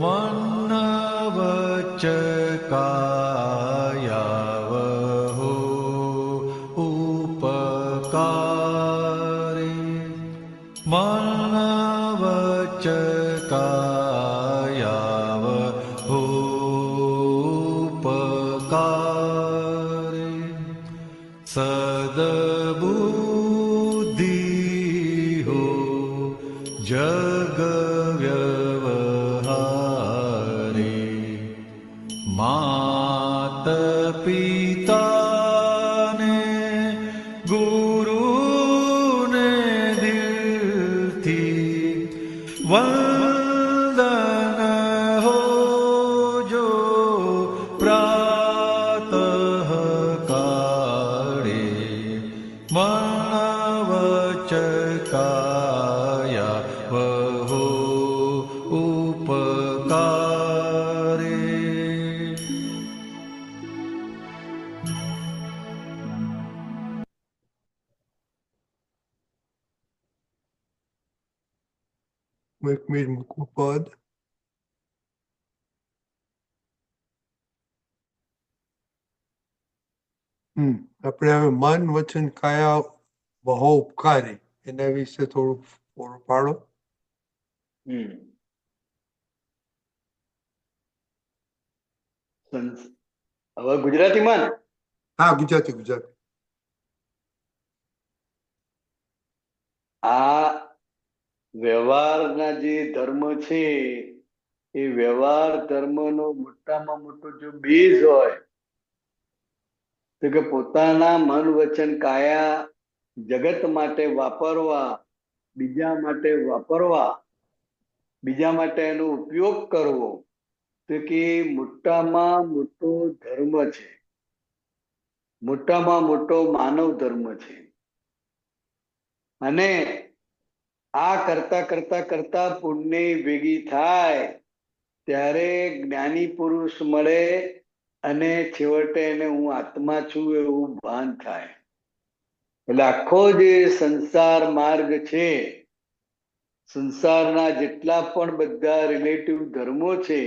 મન વચ કાયાવહો ઉપકારે મન વચ કાયાવહો ઉપકારે સદબુદ્ધિ હો જગ વ્યવહારે માત પિતાને ગુરુને દિલથી વંદન હો જો પ્રાતઃ કાળે મન વચ કાયાવહો ઉપકારે. એક મિનિટ મૂકવું પદ. આપણે હવે મન વચન કાયા વહો ઉપકારી એના વિશે થોડું પૂરું પાડો. હવે ગુજરાતીમાં ને? હા, ગુજરાતી ગુજરાતી. આ વ્યવહારના જે ધર્મ છે એ વ્યવહાર ધર્મનો મોટામાં મોટો જો બેઝ હોય તો કે પોતાના મન વચન કાયા જગત માટે વાપરવા, બીજા માટે વાપરવા, બીજા માટે એનો ઉપયોગ કરવો, તો કે મોટામાં મોટો ધર્મ છે, મોટામાં મોટો માનવ ધર્મ છે. અને આ કરતા કરતા કરતા પુણ્ય ભેગી થાય ત્યારે જ્ઞાની પુરુષ મળે અને છેવટે એને હું આત્મા છું એવું ભાન થાય. એટલે આખો જે સંસાર માર્ગ છે, સંસારના જેટલા પણ બધા રિલેટિવ ધર્મો છે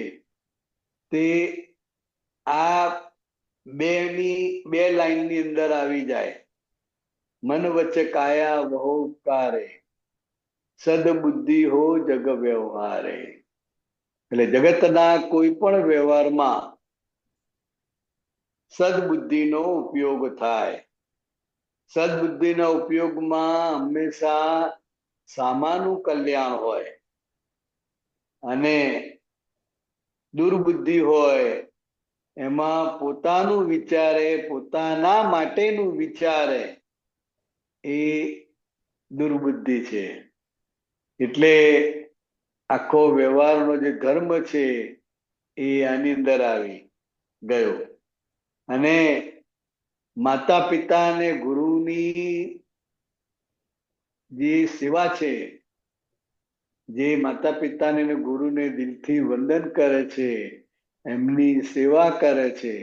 તે આ બે લાઈનની અંદર આવી જાય. મન વચ્ચે કાયા વહો ઉપકારે સદબુદ્ધિ હો જગ વ્યવહારે. એટલે જગતના કોઈ પણ વ્યવહારમાં સદબુદ્ધિનો ઉપયોગ થાય. સદબુદ્ધિના ઉપયોગમાં હંમેશા સામાનું કલ્યાણ હોય અને દુર્બુદ્ધિ હોય એમાં પોતાનું વિચારે, પોતાના માટેનું વિચારે એ દુર્બુદ્ધિ છે. એટલે આખો વ્યવહારનો જે ધર્મ છે એ આની અંદર આવી ગયો. અને માતા પિતા અને ગુરુની જે સેવા છે, જે માતા પિતાને અને ગુરુને દિલથી વંદન કરે છે, એમની સેવા કરે છે,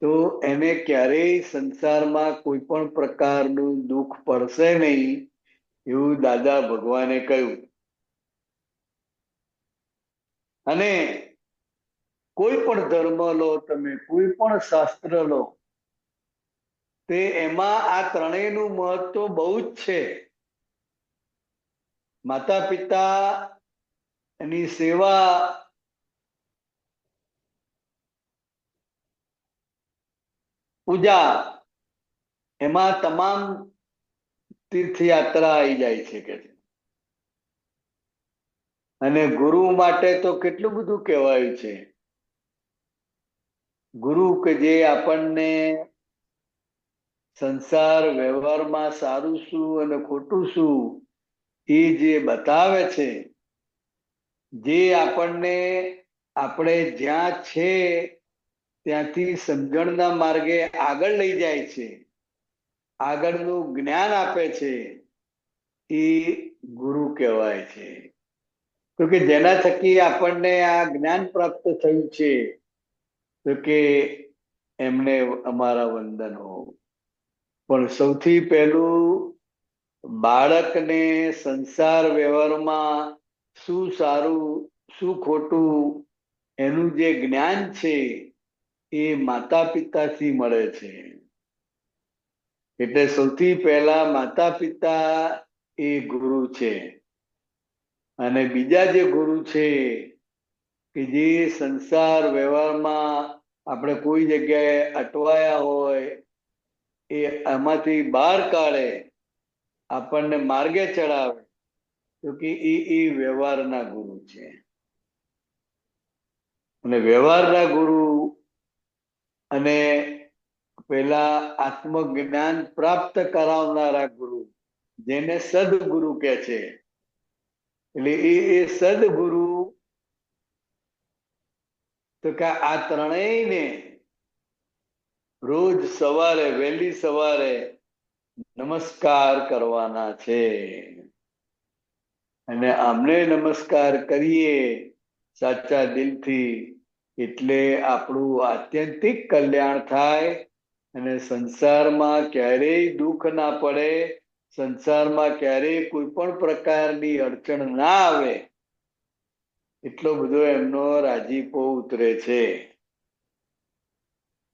તો એને ક્યારેય સંસારમાં કોઈ પણ પ્રકારનું દુઃખ પડશે નહીં એવું દાદા ભગવાને કહ્યું. અને કોઈ પણ ધર્મ લો તમે, કોઈ પણ શાસ્ત્ર લો, તે એમાં આ ત્રણેયનું મહત્વ બહુ જ છે. માતા પિતા એની સેવા, પૂજા, એમાં તમામ તીર્થયાત્રા આવી જાય છે કે. અને ગુરુ માટે તો કેટલું બધું કહેવાયું છે. ગુરુ કે જે આપણને સંસાર વ્યવહારમાં સારું શું અને ખોટું શું એ જે બતાવે છે, જે આપણને આપણે જ્યાં છે ત્યાંથી સમજણના માર્ગે આગળ લઈ જાય છે, આગળનું જ્ઞાન આપે છે, એ ગુરુ કહેવાય છે. તો કે જેના થકી આપણને આ જ્ઞાન પ્રાપ્ત થયું છે, તો કે એમને અમારા વંદન હો. પણ સૌથી પહેલું બાળકને સંસાર વ્યવહારમાં શું સારું શું ખોટું એનું જે જ્ઞાન છે એ માતા પિતાથી મળે છે. એટલે સૌથી પહેલા માતા પિતા એ ગુરુ છે, અને બીજા જે ગુરુ છે કે જે સંસાર વ્યવહારમાં આપણે કોઈ જગ્યાએ અટવાયા હોય એ આમાંથી બહાર કાઢે, આપણને માર્ગે ચડાવે, તો કે એ વ્યવહારના ગુરુ છે. અને વ્યવહારના ગુરુ અને પેલા આત્મજ્ઞાન પ્રાપ્ત કરાવનારા ગુરુ, જેને સદગુરુ કહે છે. એટલે એ સદગુરુ તો કે આ ત્રણેયને રોજ સવારે વહેલી સવારે નમસ્કાર કરવાના છે. અને આમને નમસ્કાર કરીએ સાચા દિલથી એટલે આપણું આત્યંતિક કલ્યાણ થાય, અને સંસારમાં ક્યારેય દુઃખ ના પડે, સંસારમાં ક્યારેય કોઈ પણ પ્રકારની અડચણ ના આવે, એટલો બધો એમનો રાજીપો ઉતરે છે.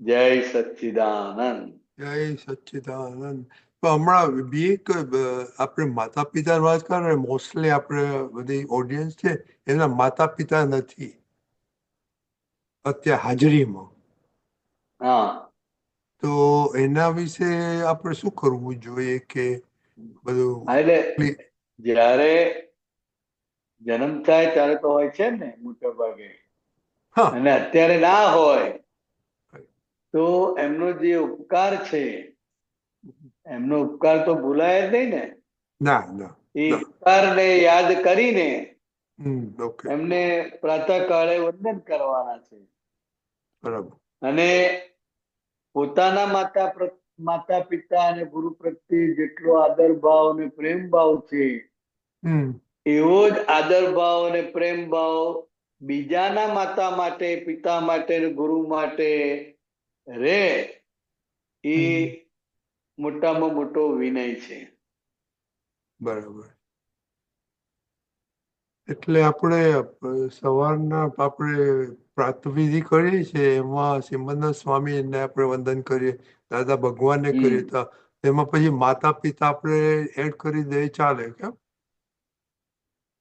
જય સચ્ચિદાનંદ. જય સચ્ચિદાનંદ. તો હમણાં આપણે માતા પિતા વાત કરે, મોસ્ટલી આપણે બધી ઓડિયન્સ છે એના માતા પિતા નથી અત્યારે હાજરીમાં. હા, તો એના વિશે આપણે શું કરવું જોઈએ કે બધું એટલે જ્યારે જન્મ થાય ત્યારે તો હોય છે ને મોટા ભાગે, હા અને અત્યારે ના હોય તો એમનો જે ઉપકાર છે, એમનો ઉપકાર તો ભૂલાય જ નહીં ને. ના ના એ ઉપકારને યાદ કરીને ઓકે એમને પ્રાતઃકાળે વંદન કરવાના છે. બરાબર. અને પોતાના માતા પિતા અને ગુરુ પ્રત્યે જેટલો આદર ભાવ અને પ્રેમ ભાવ છે, એવો જ આદર ભાવ અને પ્રેમ ભાવ બીજાના માતા માટે, પિતા માટે, ગુરુ માટે રે, એ મોટામાં મોટો વિનય છે. બરાબર. એટલે આપણે સવારના આપણે પ્રાતવિધિ કરીએ છીએ, એમાં સિમંદર સ્વામીને આપણે વંદન કરીએ, દાદા ભગવાનને કરીએ, તો એમાં પછી માતા પિતા આપણે એડ કરી દઈએ ચાલે કેમ?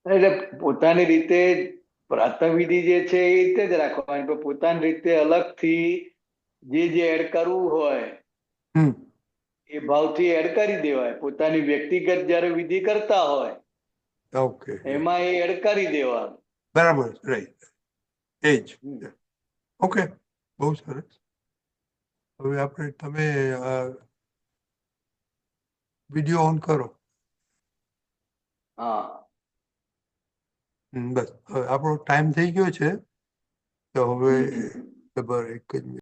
એટલે પોતાની રીતે પ્રાતઃવિધિ જે છે એ રીતે જ રાખવાની, પણ પોતાની રીતે અલગથી જે એડ કરવું હોય એ ભાવથી એડ કરી દેવાય. પોતાની વ્યક્તિગત જયારે વિધિ કરતા હોય ઓકે એમાં એ એડ કરી દેવાનું. બરાબર, રાઈટ, એ જ. ઓકે, બહુ સરસ. હવે તમે વિડીયો ઓન કરો. હા, બસ હવે આપણો ટાઈમ થઈ ગયો છે, તો હવે ખબર એક જ